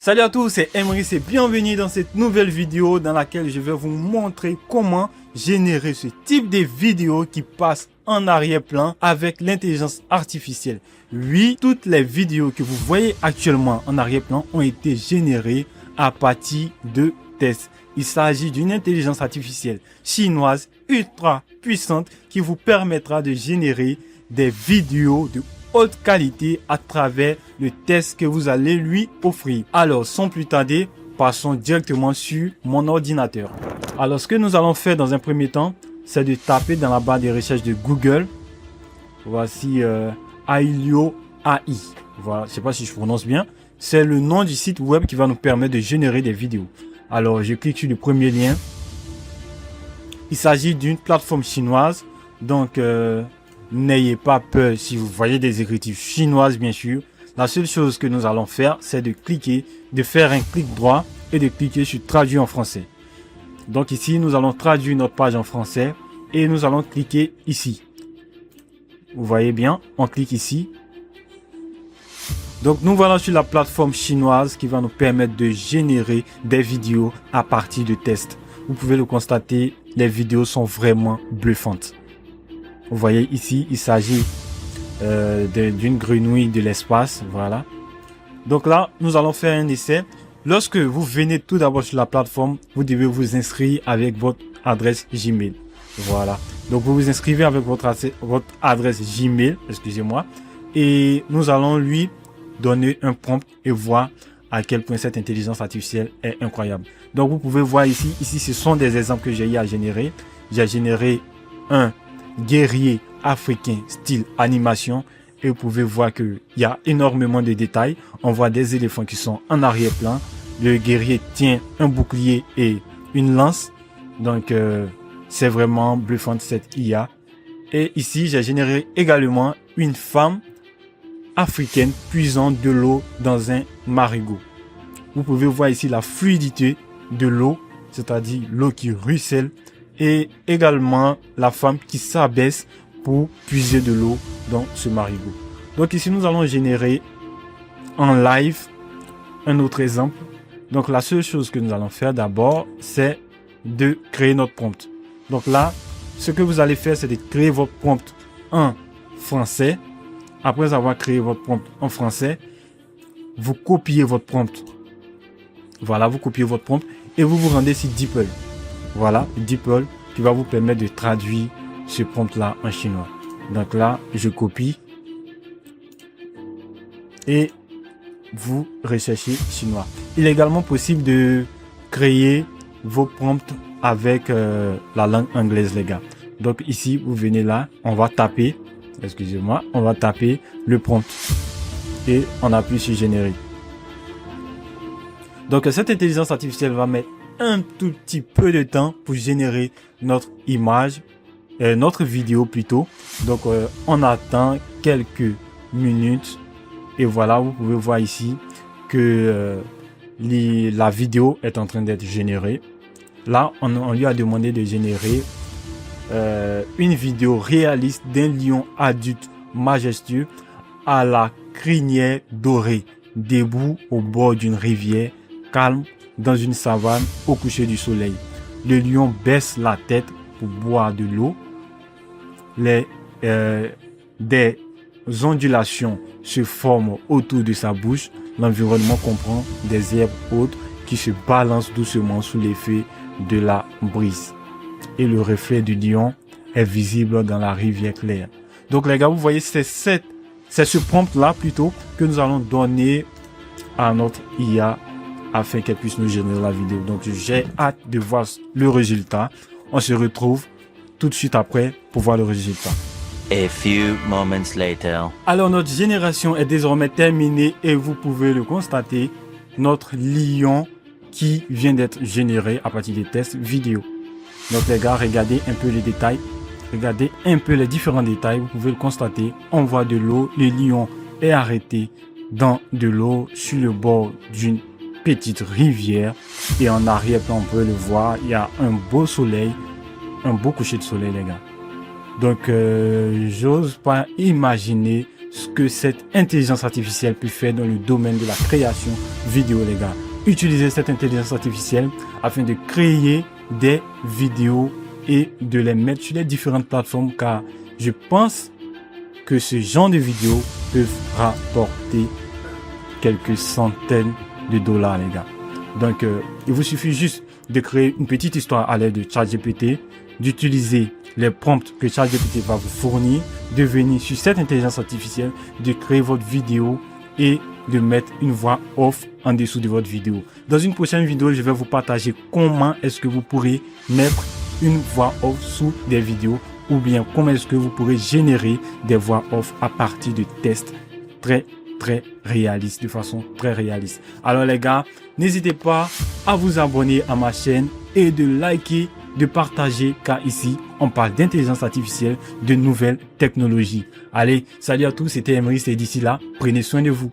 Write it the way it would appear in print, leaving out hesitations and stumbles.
Salut à tous, c'est Emery et bienvenue dans cette nouvelle vidéo dans laquelle je vais vous montrer comment générer ce type de vidéo qui passe en arrière-plan avec l'intelligence artificielle. Oui, toutes les vidéos que vous voyez actuellement en arrière-plan ont été générées à partir de tests. Il s'agit d'une intelligence artificielle chinoise ultra puissante qui vous permettra de générer des vidéos de haute qualité à travers le test que vous allez lui offrir. Alors, sans plus tarder, passons directement sur mon ordinateur. Alors, ce que nous allons faire dans un premier temps, c'est de taper dans la barre de recherche de Google. Voici Ailio AI. Voilà, je ne sais pas si je prononce bien. C'est le nom du site web qui va nous permettre de générer des vidéos. Alors, je clique sur le premier lien. Il s'agit d'une plateforme chinoise. Donc, n'ayez pas peur si vous voyez des écritures chinoises, bien sûr. La seule chose que nous allons faire, c'est de faire un clic droit et de cliquer sur traduire en français. Donc ici, nous allons traduire notre page en français et nous allons cliquer ici. Vous voyez bien, on clique ici. Donc nous voilà sur la plateforme chinoise qui va nous permettre de générer des vidéos à partir de tests. Vous pouvez le constater, les vidéos sont vraiment bluffantes. Vous voyez ici, il s'agit d'une grenouille de l'espace. Voilà. Donc là, nous allons faire un essai. Lorsque vous venez tout d'abord sur la plateforme, vous devez vous inscrire avec votre adresse Gmail. Voilà. Donc vous vous inscrivez avec votre adresse Gmail, excusez-moi. Et nous allons lui donner un prompt et voir à quel point cette intelligence artificielle est incroyable. Donc vous pouvez voir ici, ce sont des exemples que j'ai eu à générer. J'ai généré un guerrier africain style animation et vous pouvez voir qu'il y a énormément de détails. On voit des éléphants qui sont en arrière-plan. Le guerrier tient un bouclier et une lance. Donc c'est vraiment bluffant cette IA. Et ici j'ai généré également une femme africaine puisant de l'eau dans un marigot. Vous pouvez voir ici la fluidité de l'eau, c'est-à-dire l'eau qui ruisselle. Et également la femme qui s'abaisse pour puiser de l'eau dans ce marigot. Donc ici nous allons générer en live un autre exemple. Donc la seule chose que nous allons faire d'abord, c'est de créer notre prompt. Donc là, ce que vous allez faire, c'est de créer votre prompt en français. Après avoir créé votre prompt en français, vous copiez votre prompt. Voilà, vous copiez votre prompt et vous vous rendez sur DeepL. Voilà, DeepL qui va vous permettre de traduire ce prompt-là en chinois. Donc là, je copie et vous recherchez chinois. Il est également possible de créer vos prompts avec la langue anglaise, les gars. Donc ici, vous venez là, on va taper, excusez-moi, on va taper le prompt et on appuie sur générer. Donc cette intelligence artificielle va mettre un tout petit peu de temps pour générer notre image, notre vidéo plutôt. Donc on attend quelques minutes et voilà, vous pouvez voir ici que la vidéo est en train d'être générée. Là, on lui a demandé de générer une vidéo réaliste d'un lion adulte majestueux à la crinière dorée, debout au bord d'une rivière calme dans une savane au coucher du soleil. Le lion baisse la tête pour boire de l'eau. Des ondulations se forment autour de sa bouche. L'environnement comprend des herbes hautes qui se balancent doucement sous l'effet de la brise. Et le reflet du lion est visible dans la rivière claire. Donc les gars, vous voyez, c'est ce prompt là plutôt que nous allons donner à notre IA afin qu'elle puisse nous générer la vidéo. Donc j'ai hâte de voir le résultat. On se retrouve tout de suite après pour voir le résultat. A few moments later. Alors notre génération est désormais terminée et vous pouvez le constater. Notre lion qui vient d'être généré à partir des tests vidéo. Donc les gars, regardez un peu les détails. Regardez un peu les différents détails. Vous pouvez le constater. On voit de l'eau. Le lion est arrêté dans de l'eau sur le bord d'une petite rivière et en arrière-plan on peut le voir, il y a un beau soleil, un beau coucher de soleil les gars. Donc j'ose pas imaginer ce que cette intelligence artificielle peut faire dans le domaine de la création vidéo, les gars. Utilisez cette intelligence artificielle afin de créer des vidéos et de les mettre sur les différentes plateformes, car je pense que ce genre de vidéos peuvent rapporter quelques centaines de dollars, les gars. Donc, il vous suffit juste de créer une petite histoire à l'aide de ChatGPT, d'utiliser les prompts que ChatGPT va vous fournir, de venir sur cette intelligence artificielle, de créer votre vidéo et de mettre une voix off en dessous de votre vidéo. Dans une prochaine vidéo, je vais vous partager comment est-ce que vous pourrez mettre une voix off sous des vidéos, ou bien comment est-ce que vous pourrez générer des voix off à partir de tests très réalistes, de façon très réaliste. Alors les gars, n'hésitez pas à vous abonner à ma chaîne et de liker, de partager, car ici on parle d'intelligence artificielle, de nouvelles technologies. Allez, salut à tous, c'était Emery, et d'ici là, prenez soin de vous.